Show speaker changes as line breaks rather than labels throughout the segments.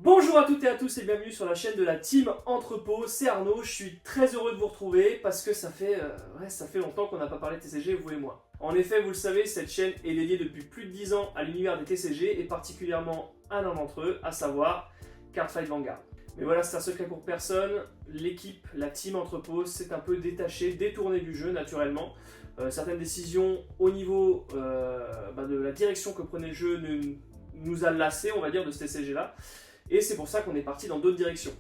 Bonjour à toutes et à tous et bienvenue sur la chaîne de la Team Entrepôt, c'est Arnaud, je suis très heureux de vous retrouver parce que ça fait longtemps qu'on n'a pas parlé de TCG, vous et moi. En effet, vous le savez, cette chaîne est dédiée depuis plus de 10 ans à l'univers des TCG et particulièrement à l'un d'entre eux, à savoir Cardfight Vanguard. Mais voilà, c'est un secret pour personne, l'équipe, la Team Entrepôt s'est un peu détachée, détournée du jeu naturellement. Certaines décisions au niveau de la direction que prenait le jeu nous a lassés, on va dire, de ce TCG là. Et c'est pour ça qu'on est parti dans d'autres directions.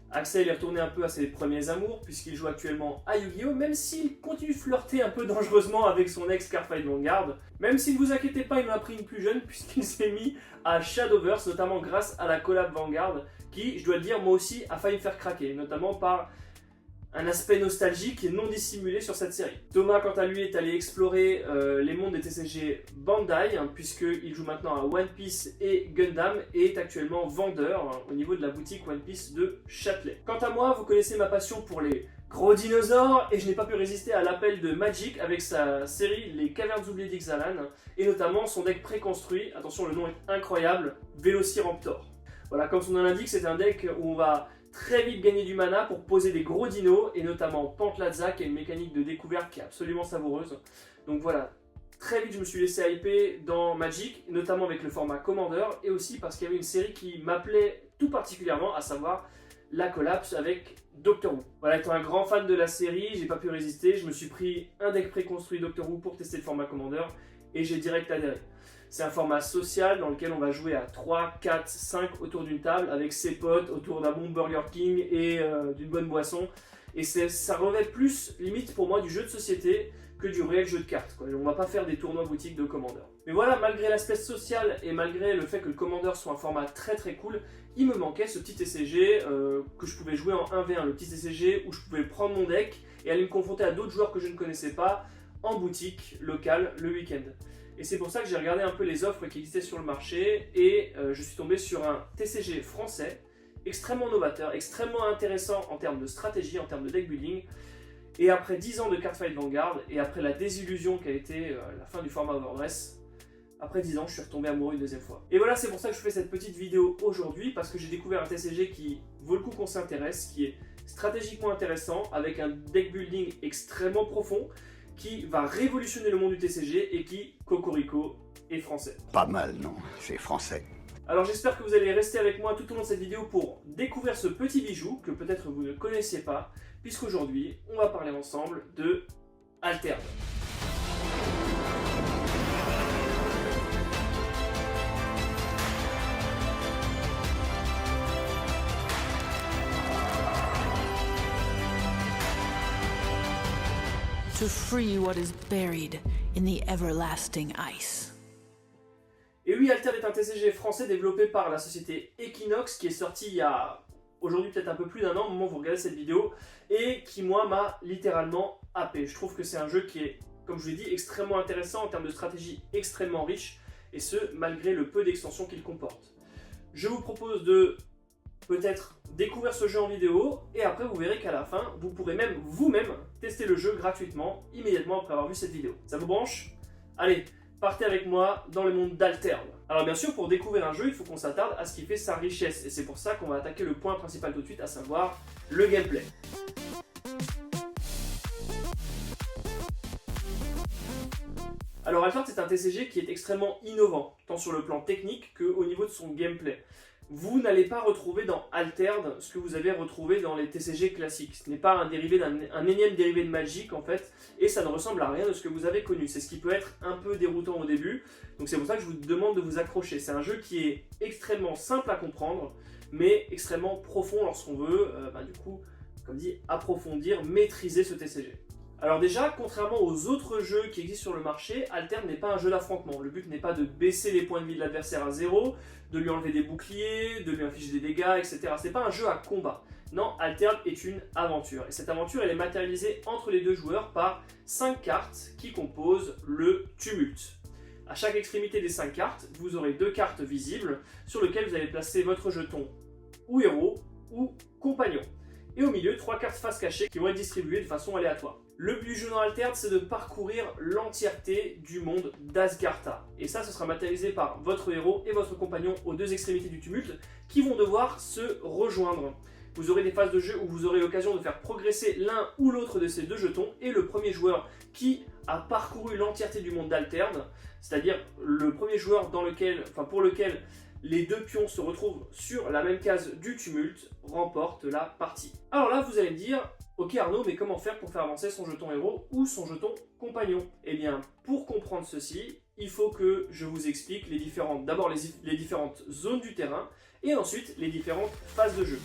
Axel est retourné un peu à ses premiers amours, puisqu'il joue actuellement à Yu-Gi-Oh! Même s'il continue de flirter un peu dangereusement avec son ex Cardfight Vanguard. Même si ne vous inquiétez pas, il m'a pris une plus jeune, puisqu'il s'est mis à Shadowverse, notamment grâce à la collab Vanguard, qui, je dois le dire, moi aussi, a failli me faire craquer, notamment par un aspect nostalgique et non dissimulé sur cette série. Thomas, quant à lui, est allé explorer les mondes des TCG Bandai, puisqu'il joue maintenant à One Piece et Gundam, et est actuellement vendeur au niveau de la boutique One Piece de Châtelet. Quant à moi, vous connaissez ma passion pour les gros dinosaures, et je n'ai pas pu résister à l'appel de Magic avec sa série Les Cavernes oubliées d'Ixalan, et notamment son deck préconstruit, attention le nom est incroyable, Velociraptor. Voilà, comme son nom l'indique, c'est un deck où on va très vite gagner du mana pour poser des gros dinos, et notamment Pantlaza qui a une mécanique de découverte qui est absolument savoureuse. Donc voilà, très vite je me suis laissé hyper dans Magic, notamment avec le format Commander, et aussi parce qu'il y avait une série qui m'appelait tout particulièrement, à savoir la collapse avec Doctor Who. Voilà, étant un grand fan de la série, j'ai pas pu résister, je me suis pris un deck préconstruit Doctor Who pour tester le format Commander, et j'ai direct adhéré. C'est un format social dans lequel on va jouer à 3, 4, 5 autour d'une table avec ses potes autour d'un bon Burger King et d'une bonne boisson. Et ça revêt plus limite pour moi du jeu de société que du réel jeu de cartes, quoi. On va pas faire des tournois boutiques de Commander. Mais voilà, malgré l'aspect social et malgré le fait que le Commander soit un format très très cool, il me manquait ce petit TCG que je pouvais jouer en 1v1. Le petit TCG où je pouvais prendre mon deck et aller me confronter à d'autres joueurs que je ne connaissais pas en boutique locale le week-end. Et c'est pour ça que j'ai regardé un peu les offres qui existaient sur le marché et je suis tombé sur un TCG français extrêmement novateur, extrêmement intéressant en termes de stratégie, en termes de deck building. Et après 10 ans de Cardfight Vanguard et après la désillusion qu'a été la fin du format Overdress, après 10 ans je suis retombé amoureux une deuxième fois. Et voilà, c'est pour ça que je fais cette petite vidéo aujourd'hui, parce que j'ai découvert un TCG qui vaut le coup qu'on s'intéresse, qui est stratégiquement intéressant, avec un deck building extrêmement profond, qui va révolutionner le monde du TCG et qui, cocorico, est français.
Pas mal, non? C'est français.
Alors j'espère que vous allez rester avec moi tout au long de cette vidéo pour découvrir ce petit bijou que peut-être vous ne connaissiez pas, puisqu'aujourd'hui, on va parler ensemble de Altered.
To free what is buried in the everlasting ice.
Et oui, Altered est un TCG français développé par la société Equinox qui est sorti il y a aujourd'hui peut-être un peu plus d'un an au moment où vous regardez cette vidéo et qui moi m'a littéralement happé. Je trouve que c'est un jeu qui est, comme je vous l'ai dit, extrêmement intéressant en termes de stratégie, extrêmement riche, et ce malgré le peu d'extensions qu'il comporte. Je vous propose de peut-être découvrir ce jeu en vidéo et après vous verrez qu'à la fin vous pourrez même vous-même tester le jeu gratuitement immédiatement après avoir vu cette vidéo. Ça vous branche? Allez, partez avec moi dans le monde d'Altered. Alors bien sûr, pour découvrir un jeu, il faut qu'on s'attarde à ce qui fait sa richesse et c'est pour ça qu'on va attaquer le point principal tout de suite, à savoir le gameplay. Alors Altered, c'est un TCG qui est extrêmement innovant, tant sur le plan technique qu'au niveau de son gameplay. Vous n'allez pas retrouver dans Altered ce que vous avez retrouvé dans les TCG classiques. Ce n'est pas un énième dérivé de Magic en fait, et ça ne ressemble à rien de ce que vous avez connu. C'est ce qui peut être un peu déroutant au début, donc c'est pour ça que je vous demande de vous accrocher. C'est un jeu qui est extrêmement simple à comprendre, mais extrêmement profond lorsqu'on veut, du coup, comme dit, approfondir, maîtriser ce TCG. Alors déjà, contrairement aux autres jeux qui existent sur le marché, Altered n'est pas un jeu d'affrontement. Le but n'est pas de baisser les points de vie de l'adversaire à 0, de lui enlever des boucliers, de lui infliger des dégâts, etc. Ce n'est pas un jeu à combat. Non, Altered est une aventure. Et cette aventure, elle est matérialisée entre les deux joueurs par 5 cartes qui composent le tumulte. À chaque extrémité des 5 cartes, vous aurez 2 cartes visibles sur lesquelles vous allez placer votre jeton ou héros ou compagnon. Et au milieu, 3 cartes face cachée qui vont être distribuées de façon aléatoire. Le but du jeu dans Altered, c'est de parcourir l'entièreté du monde d'Asgartha. Et ça, ce sera matérialisé par votre héros et votre compagnon aux deux extrémités du tumulte qui vont devoir se rejoindre. Vous aurez des phases de jeu où vous aurez l'occasion de faire progresser l'un ou l'autre de ces deux jetons, et le premier joueur qui a parcouru l'entièreté du monde d'Alterd, c'est-à-dire le premier joueur pour lequel les deux pions se retrouvent sur la même case du tumulte, remporte la partie. Alors là, vous allez me dire, ok Arnaud, mais comment faire pour faire avancer son jeton héros ou son jeton compagnon? Eh bien, pour comprendre ceci, il faut que je vous explique d'abord les différentes zones du terrain, et ensuite les différentes phases de jeu.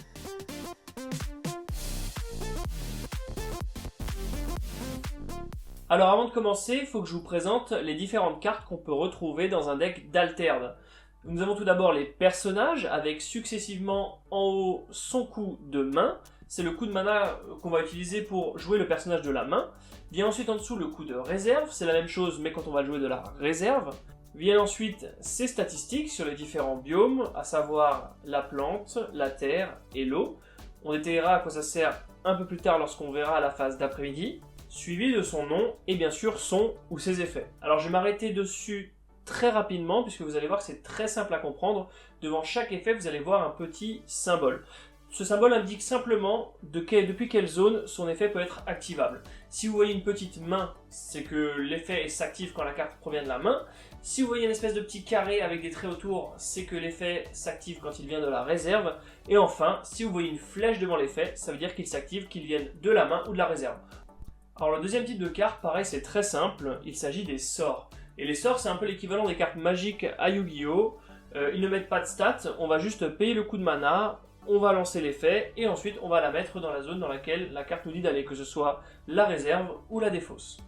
Alors avant de commencer, il faut que je vous présente les différentes cartes qu'on peut retrouver dans un deck d'Alterd. Nous avons tout d'abord les personnages avec successivement en haut son coup de main. C'est le coup de mana qu'on va utiliser pour jouer le personnage de la main. Vient ensuite en dessous le coup de réserve, c'est la même chose mais quand on va jouer de la réserve. Viennent ensuite ses statistiques sur les différents biomes, à savoir la plante, la terre et l'eau. On détaillera à quoi ça sert un peu plus tard lorsqu'on verra la phase d'après-midi. Suivi de son nom et bien sûr son ou ses effets. Alors je vais m'arrêter dessus très rapidement puisque vous allez voir que c'est très simple à comprendre. Devant chaque effet, vous allez voir un petit symbole. Ce symbole indique simplement depuis quelle zone son effet peut être activable. Si vous voyez une petite main, c'est que l'effet s'active quand la carte provient de la main. Si vous voyez une espèce de petit carré avec des traits autour, c'est que l'effet s'active quand il vient de la réserve. Et enfin, si vous voyez une flèche devant l'effet, ça veut dire qu'il s'active, qu'il vienne de la main ou de la réserve. Alors le deuxième type de carte, pareil, c'est très simple, il s'agit des sorts. Et les sorts, c'est un peu l'équivalent des cartes magiques à Yu-Gi-Oh! Ils ne mettent pas de stats, on va juste payer le coup de mana, on va lancer l'effet, et ensuite on va la mettre dans la zone dans laquelle la carte nous dit d'aller, que ce soit la réserve ou la défausse.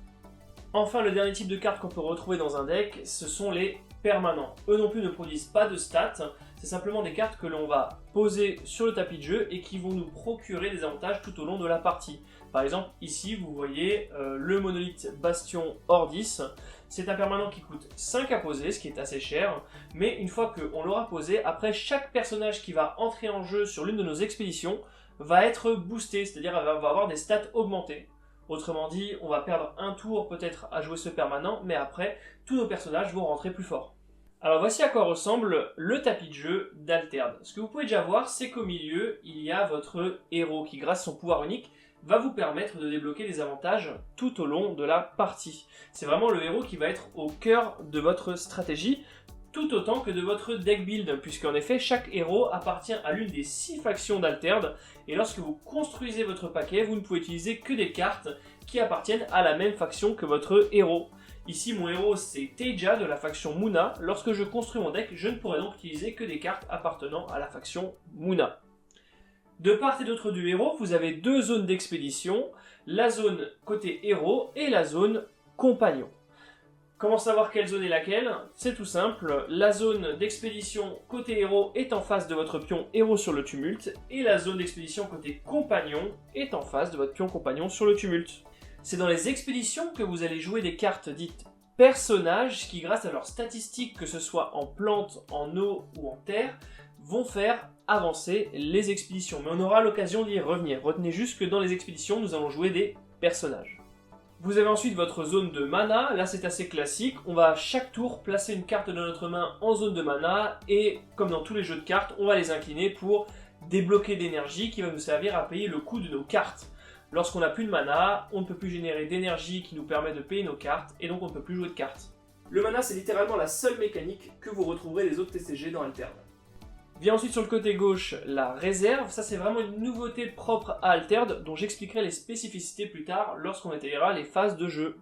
Enfin, le dernier type de carte qu'on peut retrouver dans un deck, ce sont les permanents. Eux non plus ne produisent pas de stats, c'est simplement des cartes que l'on va poser sur le tapis de jeu et qui vont nous procurer des avantages tout au long de la partie. Par exemple, ici, vous voyez le monolithe Bastion Ordis. C'est un permanent qui coûte 5 à poser, ce qui est assez cher. Mais une fois qu'on l'aura posé, après, chaque personnage qui va entrer en jeu sur l'une de nos expéditions va être boosté, c'est-à-dire va avoir des stats augmentées. Autrement dit, on va perdre un tour peut-être à jouer ce permanent, mais après, tous nos personnages vont rentrer plus fort. Alors voici à quoi ressemble le tapis de jeu d'Alterd. Ce que vous pouvez déjà voir, c'est qu'au milieu, il y a votre héros qui, grâce à son pouvoir unique, va vous permettre de débloquer des avantages tout au long de la partie. C'est vraiment le héros qui va être au cœur de votre stratégie, tout autant que de votre deck build, puisqu'en effet, chaque héros appartient à l'une des 6 factions d'Alterd, et lorsque vous construisez votre paquet, vous ne pouvez utiliser que des cartes qui appartiennent à la même faction que votre héros. Ici, mon héros, c'est Teja de la faction Muna. Lorsque je construis mon deck, je ne pourrai donc utiliser que des cartes appartenant à la faction Muna. De part et d'autre du héros, vous avez deux zones d'expédition, la zone côté héros et la zone compagnon. Comment savoir quelle zone est laquelle? C'est tout simple, la zone d'expédition côté héros est en face de votre pion héros sur le tumulte, et la zone d'expédition côté compagnon est en face de votre pion compagnon sur le tumulte. C'est dans les expéditions que vous allez jouer des cartes dites personnages qui, grâce à leurs statistiques, que ce soit en plantes, en eau ou en terre, vont faire avancer les expéditions. Mais on aura l'occasion d'y revenir. Retenez juste que dans les expéditions, nous allons jouer des personnages. Vous avez ensuite votre zone de mana. Là, c'est assez classique. On va à chaque tour placer une carte de notre main en zone de mana et, comme dans tous les jeux de cartes, on va les incliner pour débloquer d'énergie qui va nous servir à payer le coût de nos cartes. Lorsqu'on n'a plus de mana, on ne peut plus générer d'énergie qui nous permet de payer nos cartes, et donc on ne peut plus jouer de cartes. Le mana, c'est littéralement la seule mécanique que vous retrouverez les autres TCG dans Alterd. Vient ensuite sur le côté gauche la réserve. Ça, c'est vraiment une nouveauté propre à Alterd, dont j'expliquerai les spécificités plus tard lorsqu'on étayera les phases de jeu.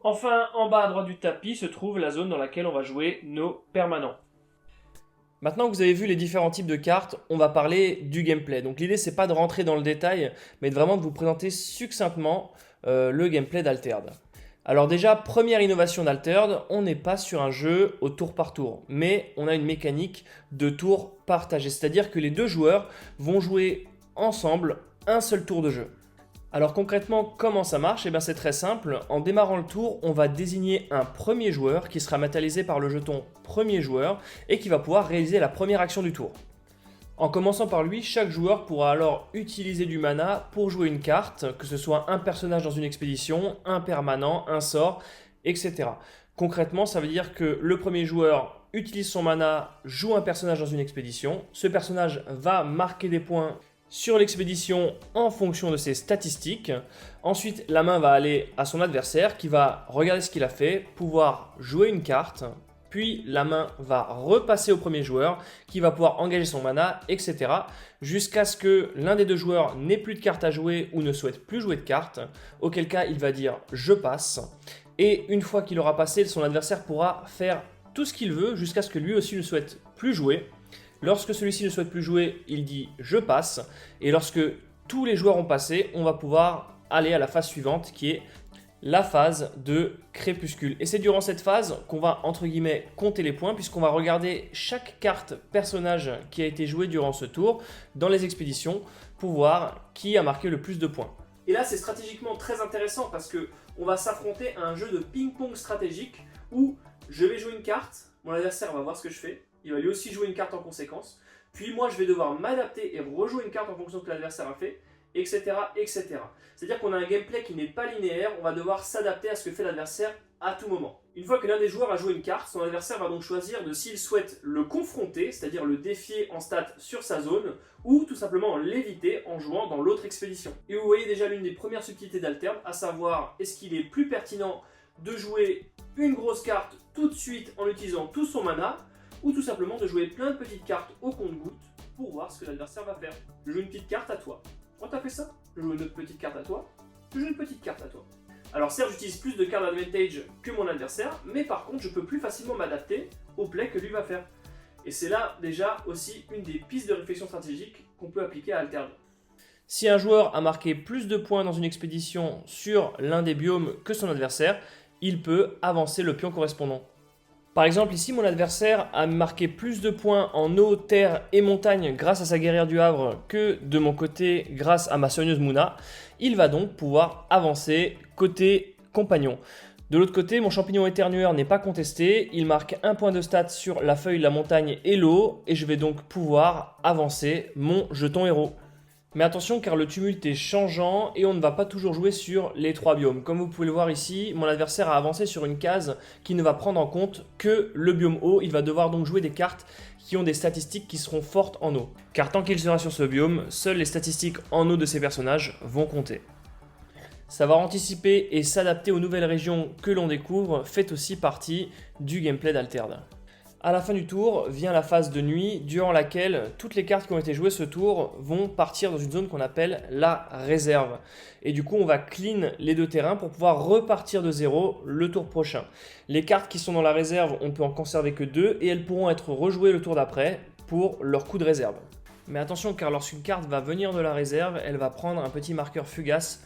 Enfin, en bas à droite du tapis se trouve la zone dans laquelle on va jouer nos permanents. Maintenant que vous avez vu les différents types de cartes, on va parler du gameplay. Donc l'idée, c'est pas de rentrer dans le détail, mais vraiment de vous présenter succinctement le gameplay d'Alterd. Alors déjà, première innovation d'Alterd, on n'est pas sur un jeu au tour par tour, mais on a une mécanique de tour partagé, c'est-à-dire que les deux joueurs vont jouer ensemble un seul tour de jeu. Alors concrètement, comment ça marche? Eh bien c'est très simple, en démarrant le tour, on va désigner un premier joueur qui sera matérialisé par le jeton premier joueur et qui va pouvoir réaliser la première action du tour.
En commençant par lui, chaque joueur pourra alors utiliser du mana pour jouer une carte, que ce soit un personnage dans une expédition, un permanent, un sort, etc. Concrètement, ça veut dire que le premier joueur utilise son mana, joue un personnage dans une expédition, ce personnage va marquer des points sur l'expédition en fonction de ses statistiques. Ensuite, la main va aller à son adversaire qui va regarder ce qu'il a fait, pouvoir jouer une carte. Puis la main va repasser au premier joueur qui va pouvoir engager son mana, etc. Jusqu'à ce que l'un des deux joueurs n'ait plus de cartes à jouer ou ne souhaite plus jouer de cartes. Auquel cas, il va dire « je passe ». Et une fois qu'il aura passé, son adversaire pourra faire tout ce qu'il veut jusqu'à ce que lui aussi ne souhaite plus jouer. Lorsque celui-ci ne souhaite plus jouer, il dit « je passe ». Et lorsque tous les joueurs ont passé, on va pouvoir aller à la phase suivante qui est la phase de crépuscule. Et c'est durant cette phase qu'on va entre guillemets compter les points puisqu'on va regarder chaque carte personnage qui a été jouée durant ce tour dans les expéditions pour voir qui a marqué le plus de points.
Et là, c'est stratégiquement très intéressant parce que on va s'affronter à un jeu de ping-pong stratégique où je vais jouer une carte, mon adversaire va voir ce que je fais, il va lui aussi jouer une carte en conséquence, puis moi je vais devoir m'adapter et rejouer une carte en fonction de ce que l'adversaire a fait, etc. etc. C'est-à-dire qu'on a un gameplay qui n'est pas linéaire, on va devoir s'adapter à ce que fait l'adversaire à tout moment. Une fois que l'un des joueurs a joué une carte, son adversaire va donc choisir de s'il souhaite le confronter, c'est-à-dire le défier en stats sur sa zone, ou tout simplement l'éviter en jouant dans l'autre expédition. Et vous voyez déjà l'une des premières subtilités d'Altern, à savoir est-ce qu'il est plus pertinent de jouer une grosse carte tout de suite en utilisant tout son mana, ou tout simplement de jouer plein de petites cartes au compte-gouttes pour voir ce que l'adversaire va faire. Je joue une petite carte à toi. Oh, t'as fait ça? Je joue une autre petite carte à toi. Je joue une petite carte à toi. Alors certes, j'utilise plus de cartes d'advantage que mon adversaire, mais par contre, je peux plus facilement m'adapter au play que lui va faire. Et c'est là déjà aussi une des pistes de réflexion stratégique qu'on peut appliquer à Altern.
Si un joueur a marqué plus de points dans une expédition sur l'un des biomes que son adversaire, il peut avancer le pion correspondant. Par exemple, ici, mon adversaire a marqué plus de points en eau, terre et montagne grâce à sa guerrière du Havre que de mon côté grâce à ma soigneuse Mouna. Il va donc pouvoir avancer côté compagnon. De l'autre côté, mon champignon éternueur n'est pas contesté. Il marque un point de stats sur la feuille, la montagne et l'eau. Et je vais donc pouvoir avancer mon jeton héros. Mais attention car le tumulte est changeant et on ne va pas toujours jouer sur les 3 biomes. Comme vous pouvez le voir ici, mon adversaire a avancé sur une case qui ne va prendre en compte que le biome eau. Il va devoir donc jouer des cartes qui ont des statistiques qui seront fortes en eau. Car tant qu'il sera sur ce biome, seules les statistiques en eau de ces personnages vont compter. Savoir anticiper et s'adapter aux nouvelles régions que l'on découvre fait aussi partie du gameplay d'Altern. À la fin du tour vient la phase de nuit durant laquelle toutes les cartes qui ont été jouées ce tour vont partir dans une zone qu'on appelle la réserve. Et du coup on va clean les 2 terrains pour pouvoir repartir de zéro le tour prochain. Les cartes qui sont dans la réserve, on peut en conserver que 2 et elles pourront être rejouées le tour d'après pour leur coup de réserve. Mais attention car lorsqu'une carte va venir de la réserve, elle va prendre un petit marqueur fugace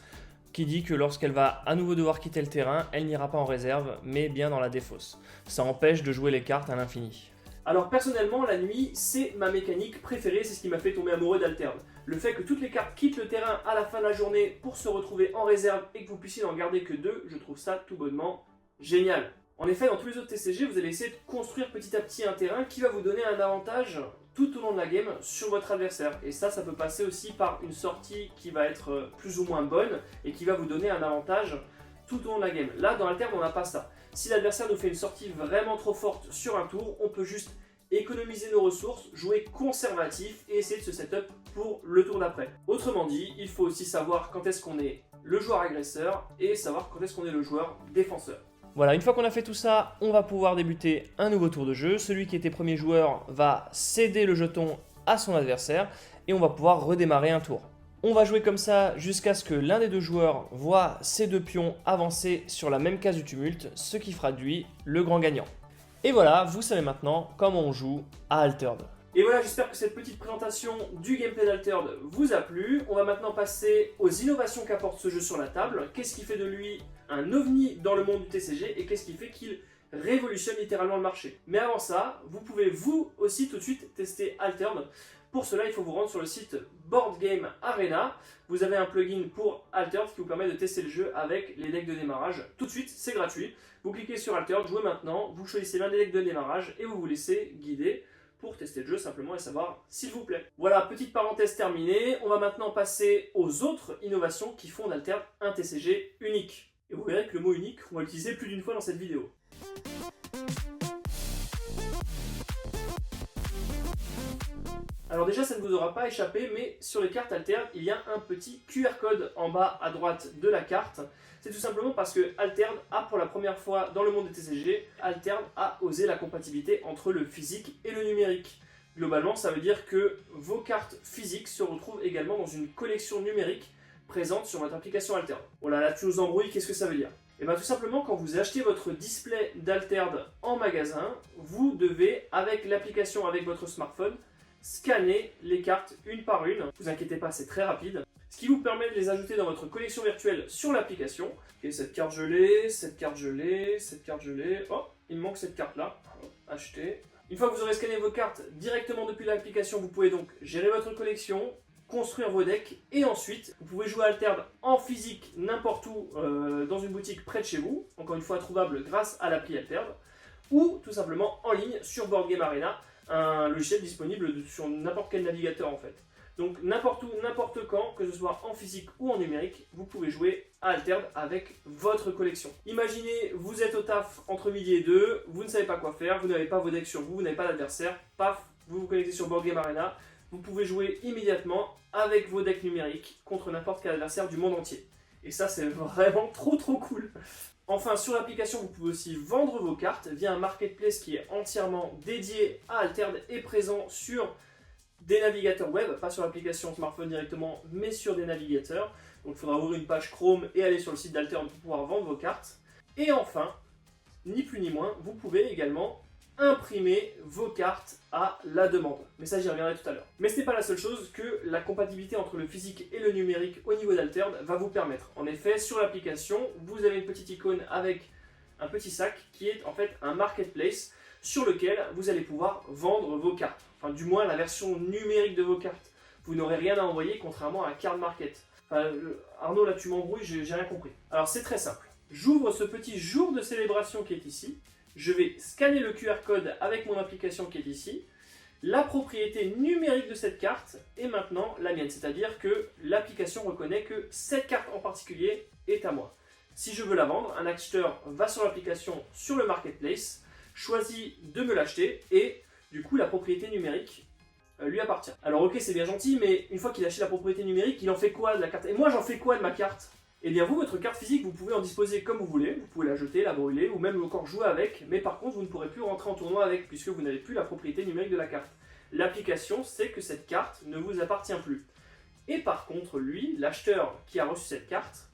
qui dit que lorsqu'elle va à nouveau devoir quitter le terrain, elle n'ira pas en réserve, mais bien dans la défausse. Ça empêche de jouer les cartes à l'infini.
Alors personnellement, la nuit, c'est ma mécanique préférée, c'est ce qui m'a fait tomber amoureux d'Altern. Le fait que toutes les cartes quittent le terrain à la fin de la journée pour se retrouver en réserve et que vous puissiez n'en garder que 2, je trouve ça tout bonnement génial. En effet, dans tous les autres TCG, vous allez essayer de construire petit à petit un terrain qui va vous donner un avantage tout au long de la game sur votre adversaire. Et ça peut passer aussi par une sortie qui va être plus ou moins bonne et qui va vous donner un avantage tout au long de la game. Là, dans Altern, on n'a pas ça. Si l'adversaire nous fait une sortie vraiment trop forte sur un tour, on peut juste économiser nos ressources, jouer conservatif et essayer de se setup pour le tour d'après. Autrement dit, il faut aussi savoir quand est-ce qu'on est le joueur agresseur et savoir quand est-ce qu'on est le joueur défenseur.
Voilà, une fois qu'on a fait tout ça, on va pouvoir débuter un nouveau tour de jeu. Celui qui était premier joueur va céder le jeton à son adversaire et on va pouvoir redémarrer un tour. On va jouer comme ça jusqu'à ce que l'un des 2 joueurs voit ses 2 pions avancer sur la même case du tumulte, ce qui fera de lui le grand gagnant. Et voilà, vous savez maintenant comment on joue à Altern.
Et voilà, j'espère que cette petite présentation du gameplay d'Altern vous a plu. On va maintenant passer aux innovations qu'apporte ce jeu sur la table. Qu'est-ce qui fait de lui un ovni dans le monde du TCG et qu'est-ce qui fait qu'il révolutionne littéralement le marché. Mais avant ça, vous pouvez vous aussi tout de suite tester Altern. Pour cela, il faut vous rendre sur le site Board Game Arena. Vous avez un plugin pour Altern qui vous permet de tester le jeu avec les decks de démarrage. Tout de suite, c'est gratuit. Vous cliquez sur Altern, jouez maintenant, vous choisissez l'un des decks de démarrage et vous vous laissez guider pour tester le jeu simplement et savoir s'il vous plaît. Voilà, petite parenthèse terminée, on va maintenant passer aux autres innovations qui font d'Alterd un TCG unique. Et vous verrez que le mot unique, on va l'utiliser plus d'une fois dans cette vidéo. Alors déjà, ça ne vous aura pas échappé, mais sur les cartes Alterd, il y a un petit QR code en bas à droite de la carte. C'est tout simplement parce que Alterd a pour la première fois dans le monde des TCG, Alterd a osé la compatibilité entre le physique et le numérique. Globalement, ça veut dire que vos cartes physiques se retrouvent également dans une collection numérique présente sur votre application Alterd. Oh là là, tu nous embrouilles, qu'est-ce que ça veut dire? Et bien tout simplement, quand vous achetez votre display d'Alterd en magasin, vous devez, avec l'application, avec votre smartphone, scanner les cartes une par une. Ne vous inquiétez pas, c'est très rapide. Ce qui vous permet de les ajouter dans votre collection virtuelle sur l'application. Ok, cette carte je l'ai, cette carte je l'ai, cette carte je l'ai. Oh, il me manque cette carte là. Acheter. Une fois que vous aurez scanné vos cartes directement depuis l'application, vous pouvez donc gérer votre collection, construire vos decks et ensuite vous pouvez jouer à Alterd en physique n'importe où dans une boutique près de chez vous, encore une fois trouvable grâce à l'appli Alterd, ou tout simplement en ligne sur Board Game Arena, un logiciel disponible sur n'importe quel navigateur en fait. Donc n'importe où, n'importe quand, que ce soit en physique ou en numérique, vous pouvez jouer à Alterd avec votre collection. Imaginez, vous êtes au taf entre midi et 2, vous ne savez pas quoi faire, vous n'avez pas vos decks sur vous, vous n'avez pas d'adversaire, paf, vous vous connectez sur Board Game Arena, vous pouvez jouer immédiatement avec vos decks numériques contre n'importe quel adversaire du monde entier. Et ça c'est vraiment trop cool. Enfin, sur l'application, vous pouvez aussi vendre vos cartes via un marketplace qui est entièrement dédié à Alterd et présent sur des navigateurs web, pas sur l'application smartphone directement, mais sur des navigateurs. Donc il faudra ouvrir une page Chrome et aller sur le site d'Alterd pour pouvoir vendre vos cartes. Et enfin, ni plus ni moins, vous pouvez également imprimer vos cartes à la demande. Mais ça, j'y reviendrai tout à l'heure. Mais ce n'est pas la seule chose que la compatibilité entre le physique et le numérique au niveau d'Alterd va vous permettre. En effet, sur l'application, vous avez une petite icône avec un petit sac qui est en fait un marketplace sur lequel vous allez pouvoir vendre vos cartes. Enfin, du moins la version numérique de vos cartes. Vous n'aurez rien à envoyer contrairement à Card Market. Enfin, Arnaud, là tu m'embrouilles, j'ai rien compris. Alors c'est très simple. J'ouvre ce petit jour de célébration qui est ici. Je vais scanner le QR code avec mon application qui est ici. La propriété numérique de cette carte est maintenant la mienne. C'est-à-dire que l'application reconnaît que cette carte en particulier est à moi. Si je veux la vendre, un acheteur va sur l'application, sur le marketplace, choisit de me l'acheter et du coup la propriété numérique lui appartient. Alors ok, c'est bien gentil, mais une fois qu'il a acheté la propriété numérique, il en fait quoi de la carte? Et moi j'en fais quoi de ma carte? Eh bien vous, votre carte physique, vous pouvez en disposer comme vous voulez, vous pouvez la jeter, la brûler ou même encore jouer avec, mais par contre vous ne pourrez plus rentrer en tournoi avec puisque vous n'avez plus la propriété numérique de la carte. L'application sait que cette carte ne vous appartient plus. Et par contre lui, l'acheteur qui a reçu cette carte,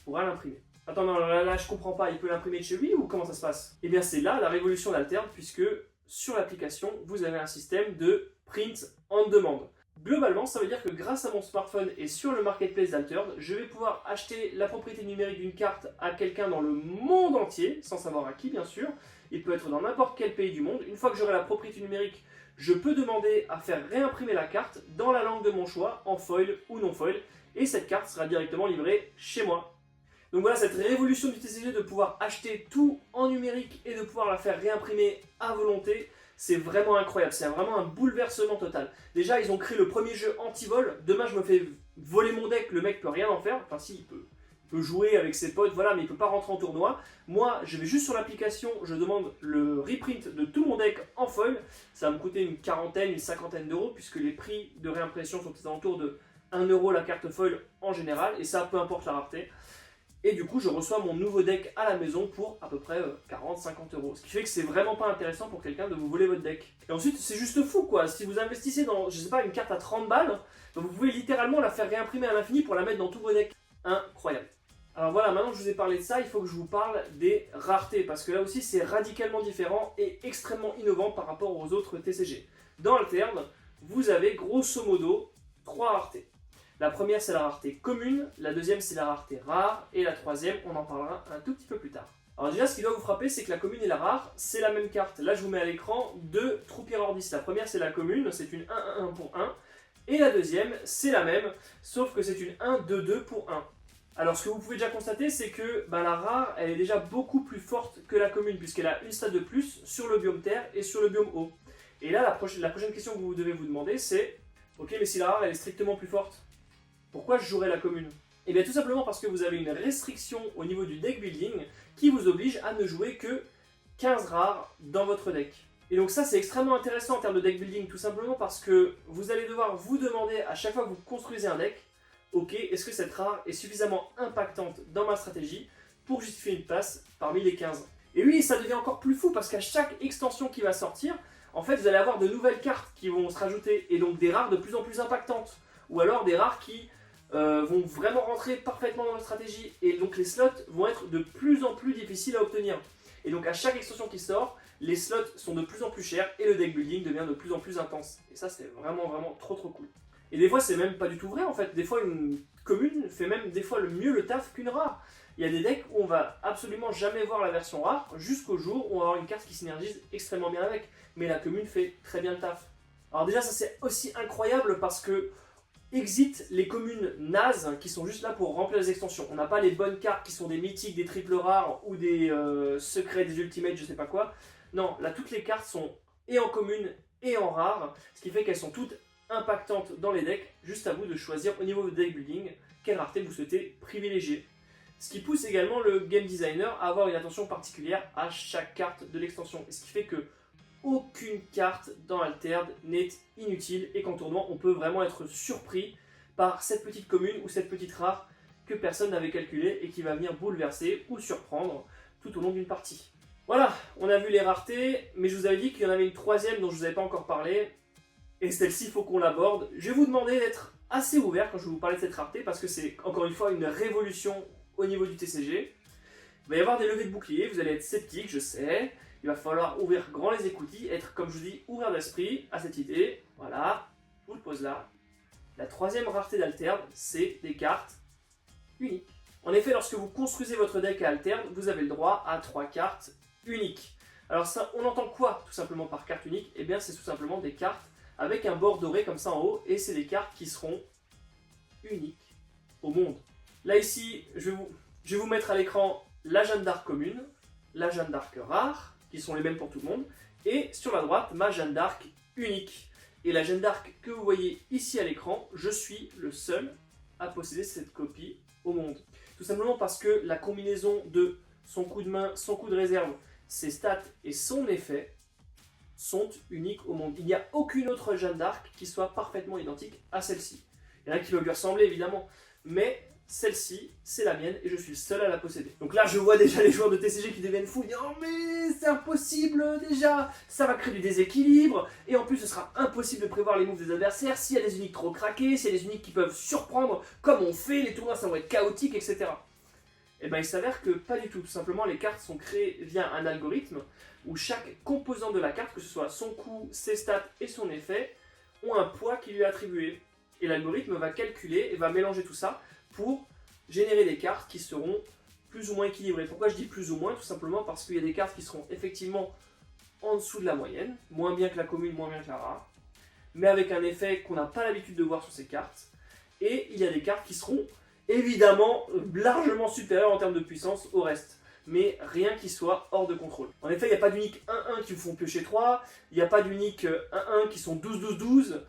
pourra l'imprimer. Attends, non, là je comprends pas, il peut l'imprimer de chez lui ou comment ça se passe? Eh bien c'est là la révolution d'Alterd puisque sur l'application, vous avez un système de print on demand. Globalement, ça veut dire que grâce à mon smartphone et sur le marketplace d'Alterd, je vais pouvoir acheter la propriété numérique d'une carte à quelqu'un dans le monde entier, sans savoir à qui bien sûr. Il peut être dans n'importe quel pays du monde. Une fois que j'aurai la propriété numérique, je peux demander à faire réimprimer la carte dans la langue de mon choix, en foil ou non foil, et cette carte sera directement livrée chez moi. Donc voilà, cette révolution du TCG de pouvoir acheter tout en numérique et de pouvoir la faire réimprimer à volonté, c'est vraiment incroyable, c'est vraiment un bouleversement total. Déjà, ils ont créé le premier jeu anti-vol. Demain, je me fais voler mon deck, le mec peut rien en faire. Enfin, si, il peut jouer avec ses potes, voilà, mais il peut pas rentrer en tournoi. Moi, je vais juste sur l'application, je demande le reprint de tout mon deck en foil. Ça va me coûter une quarantaine, une cinquantaine d'euros, puisque les prix de réimpression sont aux alentours de 1 € la carte foil en général, et ça, peu importe la rareté. Et du coup, je reçois mon nouveau deck à la maison pour à peu près 40-50 €. Ce qui fait que c'est vraiment pas intéressant pour quelqu'un de vous voler votre deck. Et ensuite, c'est juste fou quoi. Si vous investissez dans, je sais pas, une carte à 30 balles, ben vous pouvez littéralement la faire réimprimer à l'infini pour la mettre dans tous vos decks. Incroyable. Alors voilà, maintenant que je vous ai parlé de ça, il faut que je vous parle des raretés. Parce que là aussi, c'est radicalement différent et extrêmement innovant par rapport aux autres TCG. Dans Alterd, vous avez grosso modo 3 raretés. La première, c'est la rareté commune, la deuxième, c'est la rareté rare, et la troisième, on en parlera un tout petit peu plus tard. Alors déjà, ce qui doit vous frapper, c'est que la commune et la rare, c'est la même carte. Là, je vous mets à l'écran deux Troupier Ordis. La première, c'est la commune, c'est une 1-1-1 pour 1, et la deuxième, c'est la même, sauf que c'est une 1-2-2 pour 1. Alors, ce que vous pouvez déjà constater, c'est que la rare, elle est déjà beaucoup plus forte que la commune, puisqu'elle a une stade de plus sur le biome terre et sur le biome eau. Et là, la prochaine question que vous devez vous demander, c'est ok, mais si la rare elle est strictement plus forte, pourquoi je jouerais la commune? Et bien tout simplement parce que vous avez une restriction au niveau du deck building qui vous oblige à ne jouer que 15 rares dans votre deck. Et donc ça c'est extrêmement intéressant en termes de deck building, tout simplement parce que vous allez devoir vous demander à chaque fois que vous construisez un deck, ok, est-ce que cette rare est suffisamment impactante dans ma stratégie pour justifier une place parmi les 15. Et oui, ça devient encore plus fou parce qu'à chaque extension qui va sortir, en fait vous allez avoir de nouvelles cartes qui vont se rajouter, et donc des rares de plus en plus impactantes, ou alors des rares qui vont vraiment rentrer parfaitement dans votre stratégie, et donc les slots vont être de plus en plus difficiles à obtenir. Et donc à chaque extension qui sort, les slots sont de plus en plus chers et le deck building devient de plus en plus intense. Et ça c'est vraiment trop cool. Et des fois c'est même pas du tout vrai en fait, des fois une commune fait même des fois mieux le taf qu'une rare. Il y a des decks où on va absolument jamais voir la version rare jusqu'au jour où on va avoir une carte qui synergise extrêmement bien avec. Mais la commune fait très bien le taf. Alors déjà ça c'est aussi incroyable parce que exit les communes nazes qui sont juste là pour remplir les extensions. On n'a pas les bonnes cartes qui sont des mythiques, des triples rares ou des secrets, des ultimates, je sais pas quoi. Non, là toutes les cartes sont et en commune et en rare, ce qui fait qu'elles sont toutes impactantes dans les decks. Juste à vous de choisir au niveau de deck building quelle rareté vous souhaitez privilégier. Ce qui pousse également le game designer à avoir une attention particulière à chaque carte de l'extension. Et ce qui fait que aucune carte dans Altered n'est inutile et qu'en tournoi on peut vraiment être surpris par cette petite commune ou cette petite rare que personne n'avait calculée et qui va venir bouleverser ou surprendre tout au long d'une partie. Voilà, on a vu les raretés, mais je vous avais dit qu'il y en avait une troisième dont je ne vous avais pas encore parlé, et celle-ci il faut qu'on l'aborde. Je vais vous demander d'être assez ouvert quand je vais vous parler de cette rareté parce que c'est encore une fois une révolution au niveau du TCG. Il va y avoir des levées de boucliers, vous allez être sceptique, je sais. Il va falloir ouvrir grand les écoutilles, être, comme je vous dis, ouvert d'esprit à cette idée. Voilà, je vous le pose là. La troisième rareté d'Alterd, c'est des cartes uniques. En effet, lorsque vous construisez votre deck à Alterd, vous avez le droit à 3 cartes uniques. Alors ça, on entend quoi tout simplement par carte unique? Eh bien, c'est tout simplement des cartes avec un bord doré comme ça en haut, et c'est des cartes qui seront uniques au monde. Là ici, je vais vous mettre à l'écran la Jeanne d'Arc commune, la Jeanne d'Arc rare, qui sont les mêmes pour tout le monde, et sur la droite, ma Jeanne d'Arc unique. Et la Jeanne d'Arc que vous voyez ici à l'écran, je suis le seul à posséder cette copie au monde. Tout simplement parce que la combinaison de son coup de main, son coup de réserve, ses stats et son effet sont uniques au monde. Il n'y a aucune autre Jeanne d'Arc qui soit parfaitement identique à celle-ci. Il y en a qui veulent lui ressembler évidemment, mais celle-ci, c'est la mienne et je suis le seul à la posséder. Donc là, je vois déjà les joueurs de TCG qui deviennent fous. Ils disent « Oh mais c'est impossible déjà, ça va créer du déséquilibre et en plus ce sera impossible de prévoir les moves des adversaires s'il y a des uniques trop craqués, s'il y a des uniques qui peuvent surprendre comme on fait, les tournois ça va être chaotique, etc. » Et bien il s'avère que pas du tout. Tout simplement, les cartes sont créées via un algorithme où chaque composant de la carte, que ce soit son coût, ses stats et son effet, ont un poids qui lui est attribué. Et l'algorithme va calculer et va mélanger tout ça pour générer des cartes qui seront plus ou moins équilibrées. Pourquoi je dis plus ou moins? Tout simplement parce qu'il y a des cartes qui seront effectivement en dessous de la moyenne, moins bien que la commune, moins bien que la rare, mais avec un effet qu'on n'a pas l'habitude de voir sur ces cartes. Et il y a des cartes qui seront évidemment largement supérieures en termes de puissance au reste, mais rien qui soit hors de contrôle. En effet, il n'y a pas d'unique 1-1 qui vous font piocher 3, il n'y a pas d'unique 1-1 qui sont 12-12-12,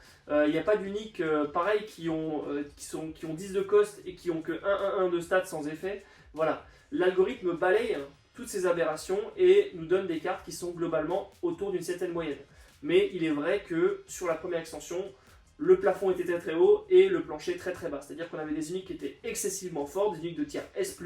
il n'y a pas d'unique pareil qui ont 10 de cost et qui ont que 1-1-1 de stats sans effet. Voilà, l'algorithme balaye toutes ces aberrations et nous donne des cartes qui sont globalement autour d'une certaine moyenne. Mais il est vrai que sur la première extension, le plafond était très haut et le plancher très bas. C'est-à-dire qu'on avait des uniques qui étaient excessivement forts, des uniques de tiers S+,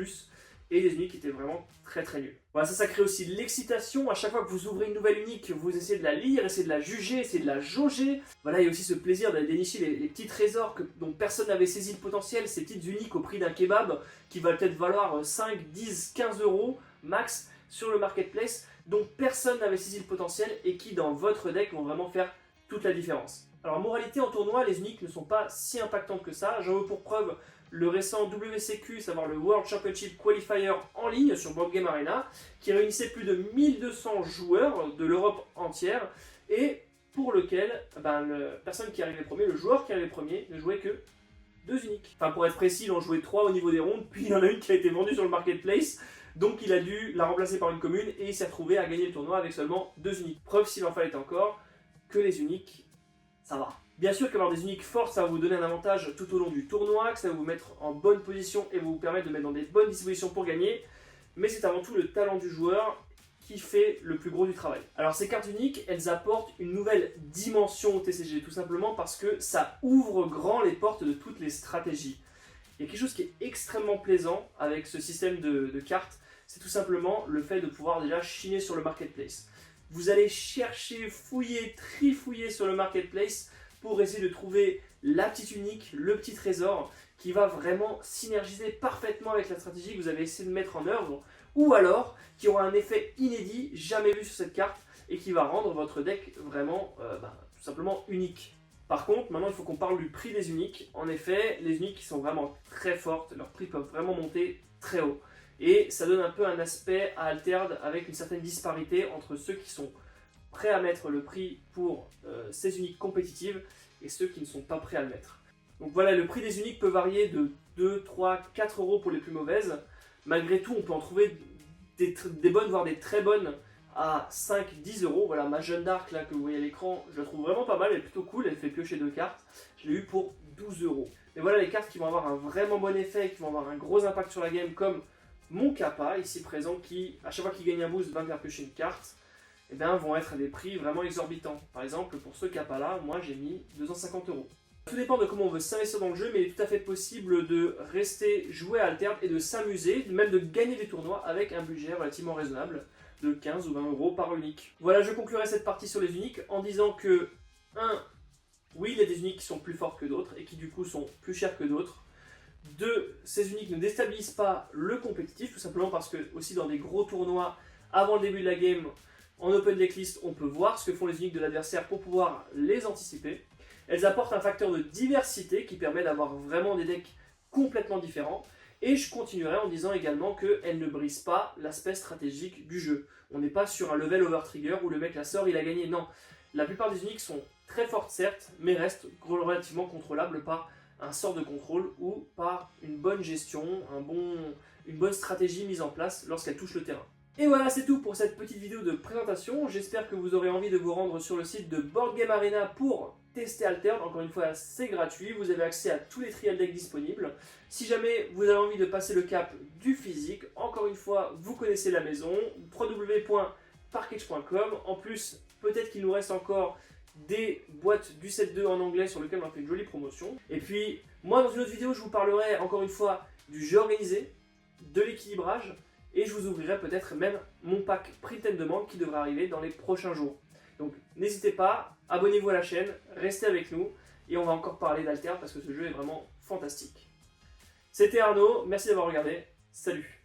et des uniques qui étaient vraiment très nuls. Voilà, ça crée aussi de l'excitation. À chaque fois que vous ouvrez une nouvelle unique, vous essayez de la lire, essayez de la juger, essayez de la jauger. Voilà, il y a aussi ce plaisir d'aller dénicher les petits trésors dont personne n'avait saisi le potentiel, ces petites uniques au prix d'un kebab qui va peut-être valoir 5, 10, 15 euros max sur le marketplace, dont personne n'avait saisi le potentiel et qui dans votre deck vont vraiment faire toute la différence. Alors moralité en tournoi, les uniques ne sont pas si impactantes que ça. J'en veux pour preuve le récent WCQ, savoir le World Championship Qualifier en ligne sur Board Game Arena, qui réunissait plus de 1200 joueurs de l'Europe entière, et pour lequel personne qui arrivait premier, le joueur qui arrivait premier, ne jouait que 2 uniques. Enfin pour être précis, il en jouait 3 au niveau des rondes, puis il y en a une qui a été vendue sur le marketplace, donc il a dû la remplacer par une commune, et il s'est retrouvé à gagner le tournoi avec seulement 2 uniques. Preuve s'il en fallait encore, que les uniques, ça va. Bien sûr qu'avoir des uniques fortes, ça va vous donner un avantage tout au long du tournoi, que ça va vous mettre en bonne position et vous permettre de mettre dans des bonnes dispositions pour gagner, mais c'est avant tout le talent du joueur qui fait le plus gros du travail. Alors ces cartes uniques, elles apportent une nouvelle dimension au TCG, tout simplement parce que ça ouvre grand les portes de toutes les stratégies. Il y a quelque chose qui est extrêmement plaisant avec ce système de cartes, c'est tout simplement le fait de pouvoir déjà chiner sur le marketplace. Vous allez chercher, fouiller, trifouiller sur le marketplace pour essayer de trouver la petite unique, le petit trésor qui va vraiment synergiser parfaitement avec la stratégie que vous avez essayé de mettre en œuvre, ou alors qui aura un effet inédit, jamais vu sur cette carte, et qui va rendre votre deck vraiment, tout simplement unique. Par contre, maintenant il faut qu'on parle du prix des uniques. En effet, les uniques qui sont vraiment très fortes, leurs prix peuvent vraiment monter très haut. Et ça donne un peu un aspect à Altered avec une certaine disparité entre ceux qui sont prêts à mettre le prix pour ces uniques compétitives et ceux qui ne sont pas prêts à le mettre. Donc voilà, le prix des uniques peut varier de 2, 3, 4 euros pour les plus mauvaises. Malgré tout, on peut en trouver des bonnes, voire des très bonnes à 5, 10 euros. Voilà, ma Jeanne d'Arc là que vous voyez à l'écran, je la trouve vraiment pas mal, elle est plutôt cool, elle fait piocher 2 cartes. Je l'ai eu pour 12 euros. Mais voilà les cartes qui vont avoir un vraiment bon effet, qui vont avoir un gros impact sur la game, comme mon Kappa ici présent, qui à chaque fois qu'il gagne un boost va me faire piocher une carte, et bien vont être à des prix vraiment exorbitants. Par exemple, pour ce Kappa là, moi j'ai mis 250 euros. Tout dépend de comment on veut s'investir dans le jeu, mais il est tout à fait possible de rester jouer à Altered et de s'amuser, même de gagner des tournois avec un budget relativement raisonnable de 15 ou 20 euros par unique. Voilà, je conclurai cette partie sur les uniques en disant que 1. Oui, il y a des uniques qui sont plus fortes que d'autres et qui du coup sont plus chères que d'autres. 2. Ces uniques ne déstabilisent pas le compétitif, tout simplement parce que aussi dans des gros tournois, avant le début de la game, en open decklist, on peut voir ce que font les uniques de l'adversaire pour pouvoir les anticiper. Elles apportent un facteur de diversité qui permet d'avoir vraiment des decks complètement différents. Et je continuerai en disant également qu'elles ne brisent pas l'aspect stratégique du jeu. On n'est pas sur un level over trigger où le mec la sort, il a gagné. Non, la plupart des uniques sont très fortes certes, mais restent relativement contrôlables par un sort de contrôle ou par une bonne gestion, une bonne stratégie mise en place lorsqu'elle touche le terrain. Et voilà, c'est tout pour cette petite vidéo de présentation. J'espère que vous aurez envie de vous rendre sur le site de Board Game Arena pour tester Altered. Encore une fois, c'est gratuit. Vous avez accès à tous les trial decks disponibles. Si jamais vous avez envie de passer le cap du physique, encore une fois, vous connaissez la maison. www.parkage.com. En plus, peut-être qu'il nous reste encore des boîtes du set 2 en anglais sur lequel on a fait une jolie promotion. Et puis, moi, dans une autre vidéo, je vous parlerai encore une fois du jeu organisé, de l'équilibrage. Et je vous ouvrirai peut-être même mon pack Print and Demand qui devrait arriver dans les prochains jours. Donc n'hésitez pas, abonnez-vous à la chaîne, restez avec nous et on va encore parler d'Alter parce que ce jeu est vraiment fantastique. C'était Arnaud, merci d'avoir regardé, salut!